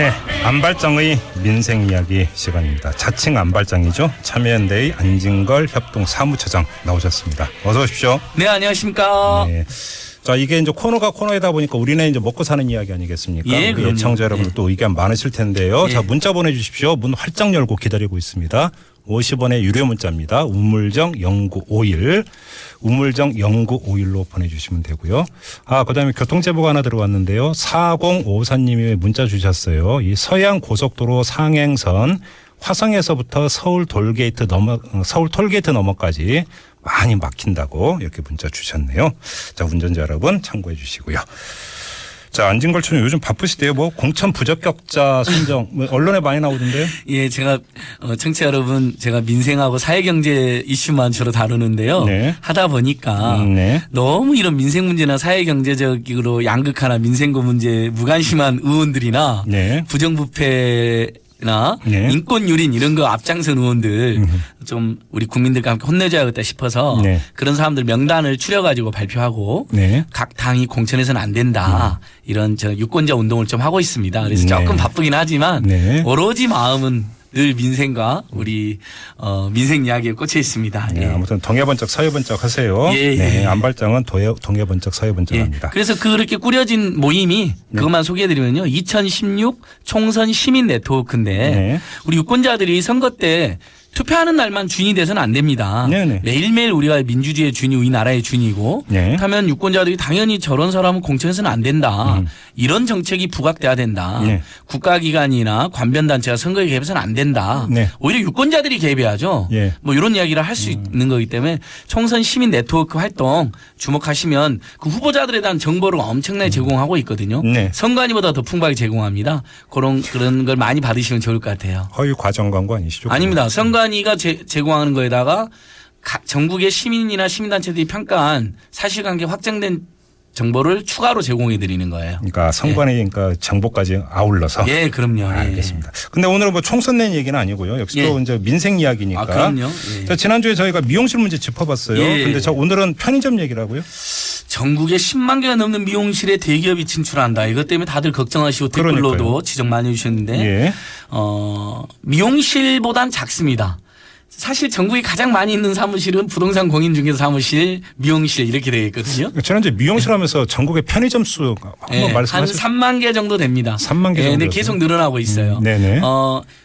네, 안발장의 민생 이야기 시간입니다. 자칭 안발장이죠. 참여연대의 안진걸 협동 사무처장 나오셨습니다. 어서 오십시오. 네, 안녕하십니까. 네. 자, 이게 이제 코너가 코너이다 보니까 우리는 이제 먹고 사는 이야기 아니겠습니까? 예, 우리 애청자 여러분들 또 의견 많으실 텐데요. 예. 자, 문자 보내주십시오. 문 활짝 열고 기다리고 있습니다. 50원의 유료 문자입니다. 우물정 0951 우물정 0951로 보내주시면 되고요. 그다음에 교통제보가 하나 들어왔는데요. 4054님이 문자 주셨어요. 이 서양 고속도로 상행선 화성에서부터 서울 톨게이트 넘어까지 많이 막힌다고 이렇게 문자 주셨네요. 자, 운전자 여러분 참고해 주시고요. 자, 안진걸 총리 요즘 바쁘시대요. 뭐 공천 부적격자 선정 언론에 많이 나오던데요. 예, 제가 청취자 여러분, 제가 민생하고 사회경제 이슈만 주로 다루는데요. 네. 하다 보니까 네. 너무 이런 민생 문제나 사회경제적으로 양극화나 민생고 문제 무관심한 의원들이나 네. 부정부패 나 네. 인권 유린 이런 거 앞장선 의원들 좀 우리 국민들과 함께 혼내줘야겠다 싶어서 네. 그런 사람들 명단을 추려가지고 발표하고 네. 각 당이 공천해서는 안 된다 이런 저 유권자 운동을 좀 하고 있습니다. 그래서 네. 조금 바쁘긴 하지만 네. 오로지 마음은 늘 민생과 우리 민생 이야기에 꽂혀 있습니다. 네, 예. 아무튼 동해번쩍 서해번쩍 하세요. 예, 네, 예. 안발장은 동해번쩍 서해번쩍 예. 합니다. 그래서 그렇게 꾸려진 모임이 그것만 소개해드리면요. 2016 총선 시민 네트워크인데 네. 우리 유권자들이 선거 때 투표하는 날만 주인이 돼서는 안 됩니다. 네네. 매일매일 우리가 민주주의의 주인이 우리 나라의 주인이고 네. 그렇다면 유권자들이 당연히 저런 사람은 공천해서는 안 된다. 이런 정책이 부각돼야 된다. 네. 국가기관이나 관변단체가 선거에 개입해서는 안 된다. 네. 오히려 유권자들이 개입해야죠. 예. 뭐 이런 이야기를 할 수 있는 거기 때문에 총선 시민 네트워크 활동 주목하시면 그 후보자들에 대한 정보를 엄청나게 제공하고 있거든요. 네. 선관위보다 더 풍부하게 제공합니다. 그런 걸 많이 받으시면 좋을 것 같아요. 허위 과정 광고 아니시죠? 아닙니다. 선관위가 제공하는 거에다가 전국의 시민이나 시민단체들이 평가한 사실관계 확정된 정보를 추가로 제공해 드리는 거예요. 그러니까 선관위 그러니까 정보까지 아울러서. 예, 그럼요. 알겠습니다. 근데 오늘은 뭐 총선 낸 얘기는 아니고요. 역시 또 이제 민생 이야기니까. 그럼요. 예. 자, 지난주에 저희가 미용실 문제 짚어봤어요. 예. 근데 저 오늘은 편의점 얘기라고요? 전국에 10만 개가 넘는 미용실에 대기업이 진출한다. 이것 때문에 다들 걱정하시고 댓글로도 그러니까요. 지적 많이 해주셨는데 예. 미용실보단 작습니다. 사실 전국에 가장 많이 있는 사무실은 부동산 공인중개사 사무실, 미용실 이렇게 되어 있거든요. 지난주에 미용실 하면서 전국의 편의점 수 한번 말씀하세요. 한 3만 개 정도 됩니다. 3만 개 정도. 근데 계속 늘어나고 있어요. 네네.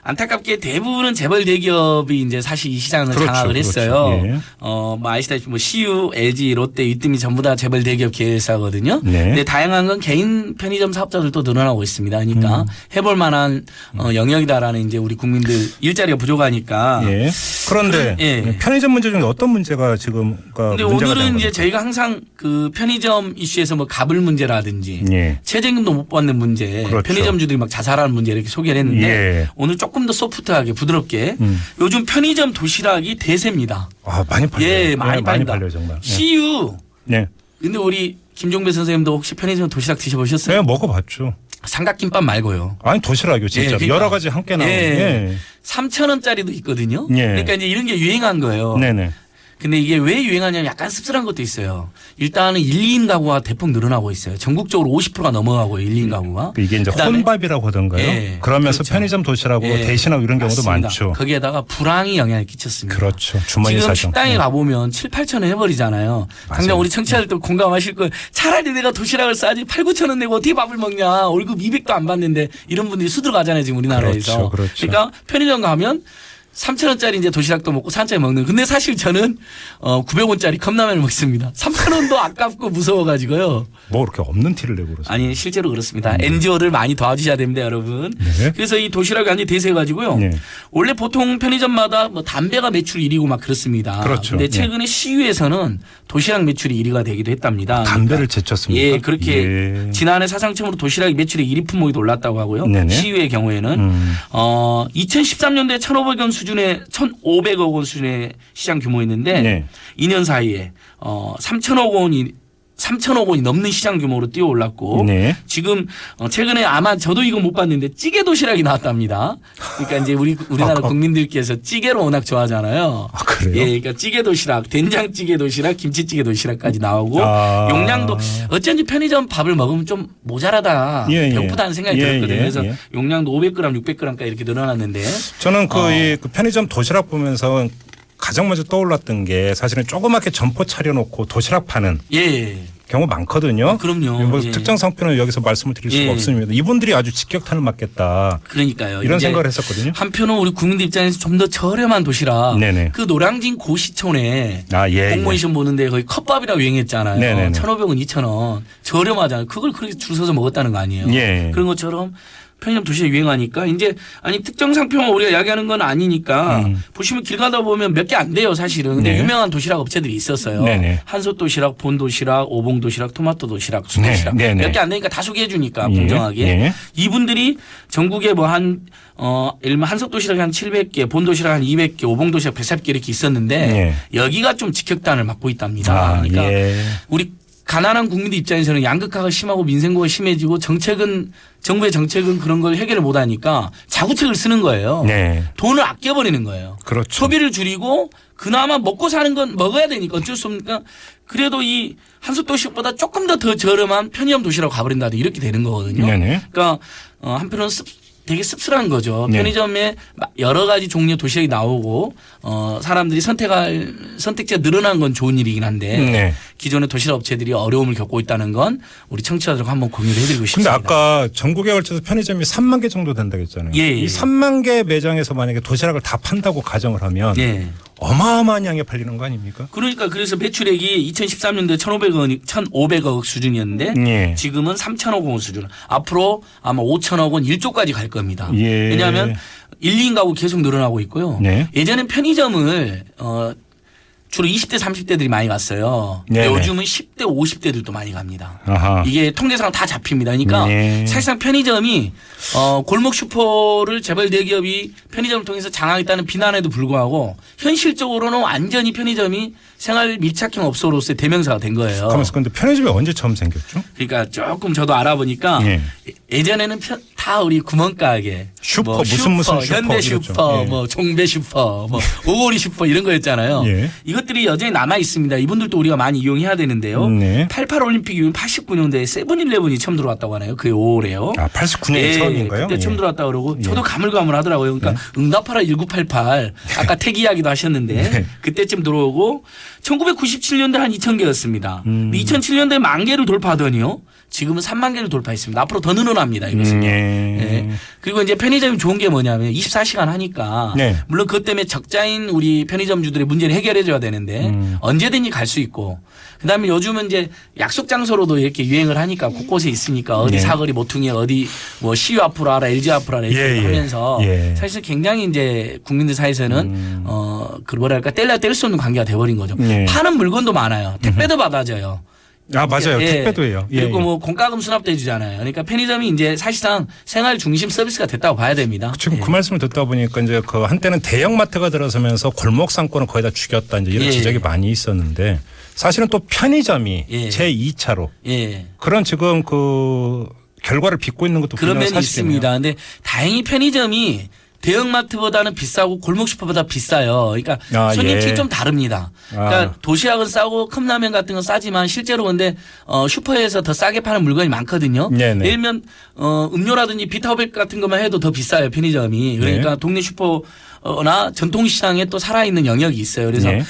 안타깝게 대부분은 재벌 대기업이 이제 사실 이 시장을 그렇죠, 장악을 그렇죠. 했어요. 예. 뭐 아시다시피 뭐 CU, LG, 롯데, 이뜸이 전부 다 재벌 대기업 계열사거든요. 네. 근데 다양한 건 개인 편의점 사업자들도 늘어나고 있습니다. 그러니까 해볼 만한 영역이다라는 이제 우리 국민들 일자리가 부족하니까. 예. 그런데 예. 편의점 문제 중에 어떤 문제가 지금 근데 문제가 오늘은 되는 이제 겁니까? 저희가 항상 그 편의점 이슈에서 뭐 가불 문제라든지 예. 최저임금도 못 받는 문제, 그렇죠. 편의점주들이 막 자살하는 문제 이렇게 소개를 했는데 예. 오늘 조금 더 소프트하게 부드럽게 요즘 편의점 도시락이 대세입니다. 많이 팔려요. 예, 많이 팔린다. 팔려요 정말. CU. 네. 근데 우리 김종배 선생님도 혹시 편의점 도시락 드셔보셨어요? 네, 먹어봤죠. 삼각김밥 말고요. 아니 도시락이요 진짜. 예, 그러니까. 여러 가지 함께 나오는. 예. 3,000원짜리도 있거든요. 예. 그러니까 이제 이런 게 유행한 거예요. 네네. 근데 이게 왜 유행하냐면 약간 씁쓸한 것도 있어요. 일단은 1, 2인 가구가 대폭 늘어나고 있어요. 전국적으로 50%가 넘어가고 1, 2인 가구가. 이게 이제 그다음에 혼밥이라고 하던가요? 예, 그러면서 그렇죠. 편의점 도시락으로 예, 대신하고 이런 경우도 맞습니다. 많죠. 거기에다가 불황이 영향을 끼쳤습니다. 그렇죠. 주머니 지금 사정. 식당에 가보면 7, 8천 원 해버리잖아요. 당장 맞아요. 우리 청취자들도 공감하실 거예요. 차라리 내가 도시락을 싸지 8, 9천 원 내고 어떻게 밥을 먹냐. 월급 200도 안 받는데 이런 분들이 수두룩 하잖아요. 지금 우리나라에서. 그렇죠. 그러니까 편의점 가면 3,000원짜리 이제 도시락도 먹고 3,000원짜리 먹는. 근데 사실 저는 900원짜리 컵라면을 먹습니다. 3,000원도 아깝고 무서워가지고요. 뭐 그렇게 없는 티를 내고 그러세요. 아니 실제로 그렇습니다. NGO를 많이 도와주셔야 됩니다, 여러분. 네. 그래서 이 도시락이 완전히 대세가지고요. 네. 원래 보통 편의점마다 뭐 담배가 매출 1위고 막 그렇습니다. 그렇죠. 근데 최근에 CU에서는 도시락 매출이 1위가 되기도 했답니다. 담배를 제쳤습니까? 예, 그렇게 예. 지난해 사상처음으로 도시락 매출의 1위 품목이 올랐다고 하고요. 네네. CU의 경우에는 2013년도에 1,500억 원 수준의 시장 규모였는데 네. 2년 사이에 3,000억 원이 3천억 원이 넘는 시장 규모로 뛰어올랐고 네. 지금 최근에 아마 저도 이거 못 봤는데 찌개 도시락이 나왔답니다. 그러니까 이제 우리나라 국민들께서 찌개를 워낙 좋아하잖아요. 아, 그래요? 예, 그러니까 찌개 도시락, 된장찌개 도시락, 김치찌개 도시락까지 나오고 용량도 어쩐지 편의점 밥을 먹으면 좀 모자라다, 예, 예. 배고프다는 생각이 예, 들었거든요. 예, 그래서 예. 용량도 500g, 600g까지 이렇게 늘어났는데 저는 그 편의점 도시락 보면서 가장 먼저 떠올랐던 게 사실은 조그맣게 점포 차려놓고 도시락 파는 예. 경우 많거든요. 그럼요. 뭐 예. 특정 상표는 여기서 말씀을 드릴 수가 예. 없습니다. 이분들이 아주 직격탄을 맞겠다. 그러니까요. 이런 이제 생각을 했었거든요. 한편은 우리 국민들 입장에서 좀 더 저렴한 도시락. 네네. 그 노량진 고시촌에 아, 예, 공무원 예. 시험 보는데 거의 컵밥이라고 유행했잖아요. 네네네. 1,500원, 2,000원. 저렴하잖아요. 그걸 그렇게 줄 서서 먹었다는 거 아니에요. 예. 그런 것처럼 편의점 도시락 유행하니까 이제 아니 특정 상표만 우리가 이야기하는 건 아니니까 보시면 길 가다 보면 몇 개 안 돼요 사실은. 근데 네. 유명한 도시락 업체들이 있었어요. 네네. 한솥 도시락, 본 도시락, 오봉 도시락, 토마토 도시락, 수 네, 도시락 네네. 몇 개 안 되니까 다 소개해 주니까 예, 공정하게. 예. 이분들이 전국에 뭐 예를 들면 한솥 도시락이 한 700개, 본 도시락 한 200개, 오봉 도시락 140개 이렇게 있었는데 예. 여기가 좀 직격탄을 맞고 있답니다. 아, 그러니까 예. 우리 가난한 국민들 입장에서는 양극화가 심하고 민생고가 심해지고 정부의 정책은 그런 걸 해결을 못하니까 자구책을 쓰는 거예요. 네. 돈을 아껴버리는 거예요. 그렇죠. 소비를 줄이고 그나마 먹고 사는 건 먹어야 되니까 어쩔 수 없으니까 그래도 이 한솥 도시락보다 조금 더 저렴한 편의점 도시락으로 가버린다 이렇게 되는 거거든요. 네네. 그러니까 한편으로는 되게 씁쓸한 거죠. 네. 편의점에 여러 가지 종류의 도시락이 나오고 사람들이 선택지가 늘어난 건 좋은 일이긴 한데 네. 기존의 도시락 업체들이 어려움을 겪고 있다는 건 우리 청취자들과 한번 공유를 해드리고 근데 싶습니다. 아까 전국에 걸쳐서 편의점이 3만 개 정도 된다고 했잖아요. 예, 예. 이 3만 개 매장에서 만약에 도시락을 다 판다고 가정을 하면 예. 어마어마한 양에 팔리는 거 아닙니까? 그러니까 그래서 매출액이 2013년도에 1,500억 수준이었는데 예. 지금은 3,000억 원 수준. 앞으로 아마 5,000억 원 1조까지 갈 겁니다. 예. 왜냐하면 1, 2인 가구 계속 늘어나고 있고요. 네. 예전엔 편의점을 주로 20대 30대들이 많이 갔어요. 근데 네네. 요즘은 10대 50대들도 많이 갑니다. 아하. 이게 통계상 다 잡힙니다. 그러니까 네. 사실상 편의점이 골목 슈퍼를 재벌 대기업이 편의점을 통해서 장악했다는 비난에도 불구하고 현실적으로는 완전히 편의점이 생활 밀착형 업소로서의 대명사가 된 거예요. 가만있어. 근데 편의점이 언제 처음 생겼죠? 그러니까 조금 저도 알아보니까 예. 예전에는 다 우리 구멍가게 슈퍼, 무슨 슈퍼 현대 이랬죠. 슈퍼, 예. 뭐 종배 슈퍼, 뭐 오고리 슈퍼 이런 거였잖아요. 예. 이것들이 여전히 남아 있습니다. 이분들도 우리가 많이 이용해야 되는데요. 네. 88 올림픽 이후 89년도에 세븐일레븐이 처음 들어왔다고 하네요. 그게 5월에요. 아, 89년이 처음인가요? 그때 처음 예. 들어왔다 그러고 저도 가물가물하더라고요. 그러니까 응답하라 1988 아까 태기 이야기도 하셨는데 네. 그때쯤 들어오고 1997년도에 한 2,000개였습니다. 2007년도에 10,000개를 돌파하더니요. 지금은 3만 개를 돌파했습니다. 앞으로 더 늘어납니다. 이것은요. 예. 그리고 이제 편의점이 좋은 게 뭐냐면 24시간 하니까 네. 물론 그것 때문에 적자인 우리 편의점주들의 문제를 해결해 줘야 되는데 언제든지 갈 수 있고 그다음에 요즘은 이제 약속 장소로도 이렇게 유행을 하니까 곳곳에 있으니까 어디 네. 사거리 모퉁이에 어디 뭐 CU 앞으로 하라 LG 앞으로 하라 이렇게 예, 예. 하면서 예. 사실 굉장히 이제 국민들 사이에서는 그 뭐랄까 뗄 수 없는 관계가 돼버린 거죠. 예. 파는 물건도 많아요. 택배도 받아져요. 아, 맞아요. 예. 택배도 해요. 예, 그리고 예. 뭐 공과금 수납도 해주잖아요. 그러니까 편의점이 이제 사실상 생활 중심 서비스가 됐다고 봐야 됩니다. 지금 그 말씀을 듣다 보니까 이제 그 한때는 대형마트가 들어서면서 골목 상권을 거의 다 죽였다 이제 이런 예. 지적이 많이 있었는데 사실은 또 편의점이 예. 제2차로 예. 그런 지금 그 결과를 빚고 있는 것도 그런 분명히 면이 사실이네요. 있습니다. 근데 다행히 편의점이 대형마트보다는 비싸고 골목 슈퍼보다 비싸요. 그러니까 아, 손님층이 예. 좀 다릅니다. 그러니까 아. 도시락은 싸고 컵라면 같은 건 싸지만 실제로 근데 슈퍼에서 더 싸게 파는 물건이 많거든요. 네네. 예를 들면 음료라든지 비타오백 같은 것만 해도 더 비싸요. 편의점이. 그러니까 네. 동네 슈퍼나 전통시장에 또 살아있는 영역이 있어요. 그래서 네.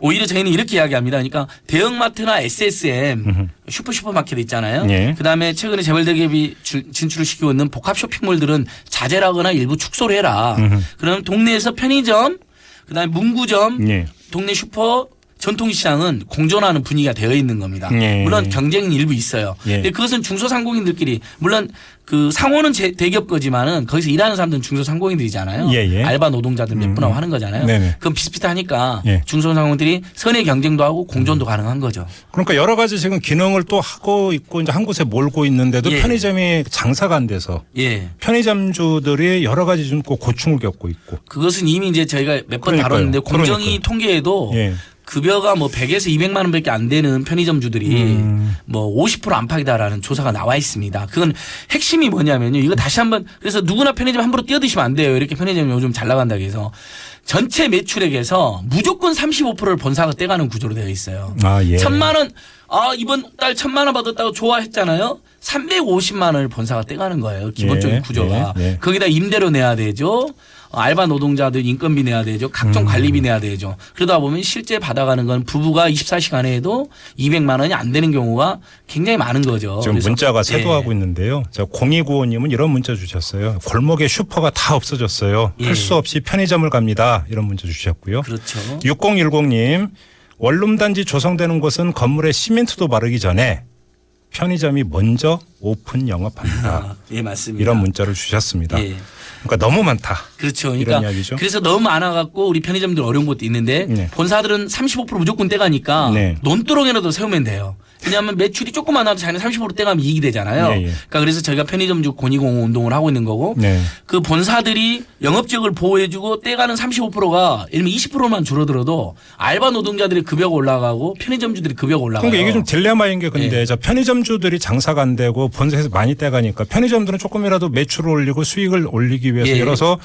오히려 저희는 이렇게 이야기합니다. 그러니까 대형마트나 SSM 슈퍼마켓 있잖아요. 네. 그다음에 최근에 재벌 대기업이 진출을 시키고 있는 복합 쇼핑몰들은 자제라거나 일부 축소를 해라. 그럼 동네에서 편의점, 그다음에 문구점, 예. 동네 슈퍼, 전통시장은 공존하는 분위기가 되어 있는 겁니다. 예. 물론 경쟁은 일부 있어요. 예. 근데 그것은 중소상공인들끼리 물론 그 상호는 대기업 거지만은 거기서 일하는 사람들은 중소상공인들이잖아요. 예. 알바 노동자들 몇 분하고 하는 거잖아요. 네네. 그건 비슷비슷하니까 예. 중소상공인들이 선의 경쟁도 하고 공존도 가능한 거죠. 그러니까 여러 가지 지금 기능을 또 하고 있고 이제 한 곳에 몰고 있는데도 예. 편의점이 장사가 안 돼서 예. 편의점주들이 여러 가지 좀 고충을 겪고 있고. 그것은 이미 이제 저희가 몇 번 그러니까요. 다뤘는데 공정위 그러니까요. 통계에도 예. 급여가 뭐 100에서 200만 원밖에 안 되는 편의점주들이 뭐 50% 안팎이다라는 조사가 나와 있습니다. 그건 핵심이 뭐냐면요. 이거 다시 한번 그래서 누구나 편의점 함부로 뛰어드시면 안 돼요. 이렇게 편의점이 요즘 잘 나간다고 해서 전체 매출액에서 무조건 35%를 본사가 떼가는 구조로 되어 있어요. 아, 예. 1,000만 원, 이번 달 1,000만 원 받았다고 좋아했잖아요. 350만 원을 본사가 떼가는 거예요. 기본적인 예, 구조가. 예, 예. 거기다 임대료 내야 되죠. 알바 노동자들 인건비 내야 되죠. 각종 관리비 내야 되죠. 그러다 보면 실제 받아가는 건 부부가 24시간에 해도 200만 원이 안 되는 경우가 굉장히 많은 거죠. 지금 그래서 문자가 예. 쇄도하고 있는데요. 0295님은 이런 문자 주셨어요. 골목에 슈퍼가 다 없어졌어요. 예. 할 수 없이 편의점을 갑니다. 이런 문자 주셨고요. 그렇죠. 6010님 원룸단지 조성되는 곳은 건물에 시멘트도 바르기 전에 편의점이 먼저 오픈 영업합니다. 예, 맞습니다. 이런 문자를 주셨습니다. 예. 그러니까 너무 많다. 그렇죠. 이런 그러니까 이야기죠. 그래서 너무 많아갖고 우리 편의점들 어려운 것도 있는데 네. 본사들은 35% 무조건 떼가니까 네. 논두렁이라도 세우면 돼요. 왜냐하면 매출이 조금만 나도 자기는 30% 떼가면 이익이 되잖아요. 예, 예. 그러니까 그래서 저희가 편의점주 권익공호 운동을 하고 있는 거고 네. 그 본사들이 영업지역을 보호해주고 떼가는 35%가 예를 들면 20%만 줄어들어도 알바 노동자들의 급여가 올라가고 편의점주들의 급여가 올라가요. 그러니까 이게 좀 딜레마인 게 근데 예. 저 편의점주들이 장사가 안 되고 본사에서 많이 떼가니까 편의점들은 조금이라도 매출을 올리고 수익을 올리기 위해서 예. 예를 들어서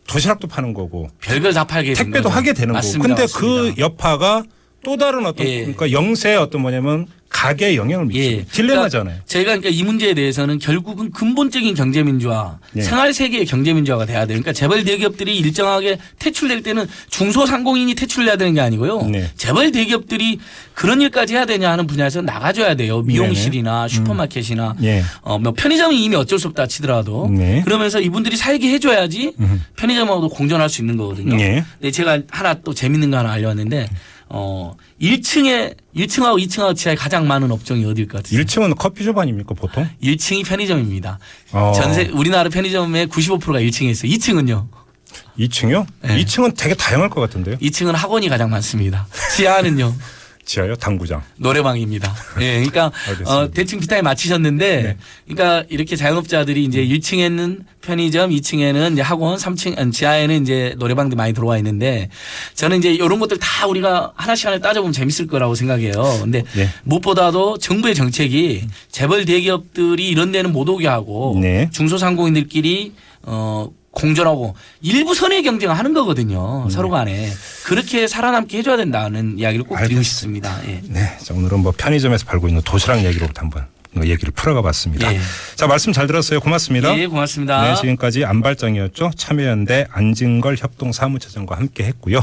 도시락도 파는 거고 별걸 다 팔게 되는 택배도 거죠. 하게 되는 맞습니다. 거고. 근데 맞습니다. 그 여파가 또 다른 어떤 예. 그러니까 영세의 어떤 뭐냐면 가게에 영향을 미치고 예. 딜레마잖아요. 그러니까 제가 그러니까 이 문제에 대해서는 결국은 근본적인 경제민주화, 예. 생활세계의 경제민주화가 돼야 돼요. 그러니까 재벌 대기업들이 일정하게 퇴출될 때는 중소상공인이 퇴출해야 되는 게 아니고요. 네. 재벌 대기업들이 그런 일까지 해야 되냐 하는 분야에서 나가줘야 돼요. 미용실이나 슈퍼마켓이나 예. 뭐 편의점은 이미 어쩔 수 없다 치더라도 네. 그러면서 이분들이 살게 해줘야지 편의점하고도 공존할 수 있는 거거든요. 예. 근데 제가 하나 또 재밌는 거 하나 알려왔는데 1층하고 2층하고 지하에 가장 많은 업종이 어디일 것 같아요? 1층은 커피숍 아닙니까 보통? 1층이 편의점입니다. 어. 우리나라 편의점의 95%가 1층에 있어요. 2층은요? 2층이요? 네. 2층은 되게 다양할 것 같은데요. 2층은 학원이 가장 많습니다. 지하는요? 지하요? 당구장. 노래방입니다. 예, 그러니까 알겠습니다. 대충 비슷하게 맞히셨는데, 네. 그러니까 이렇게 자영업자들이 이제 1층에는 편의점, 2층에는 이제 학원, 3층 지하에는 이제 노래방들이 많이 들어와 있는데, 저는 이제 이런 것들 다 우리가 하나씩 하나 따져보면 재밌을 거라고 생각해요. 근데 네. 무엇보다도 정부의 정책이 재벌 대기업들이 이런 데는 못 오게 하고 네. 중소상공인들끼리 공존하고 일부 선의 경쟁을 하는 거거든요. 서로 간에. 그렇게 살아남게 해줘야 된다는 이야기를 꼭 드리고 싶습니다. 예. 네. 자, 오늘은 뭐 편의점에서 팔고 있는 도시락 얘기로부터 한번 얘기를 풀어가 봤습니다. 예. 자, 말씀 잘 들었어요. 고맙습니다. 예, 고맙습니다. 네, 지금까지 안발장이었죠. 참여연대 안진걸 협동사무처장과 함께 했고요.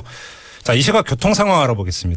자, 이 시각 교통 상황 알아보겠습니다.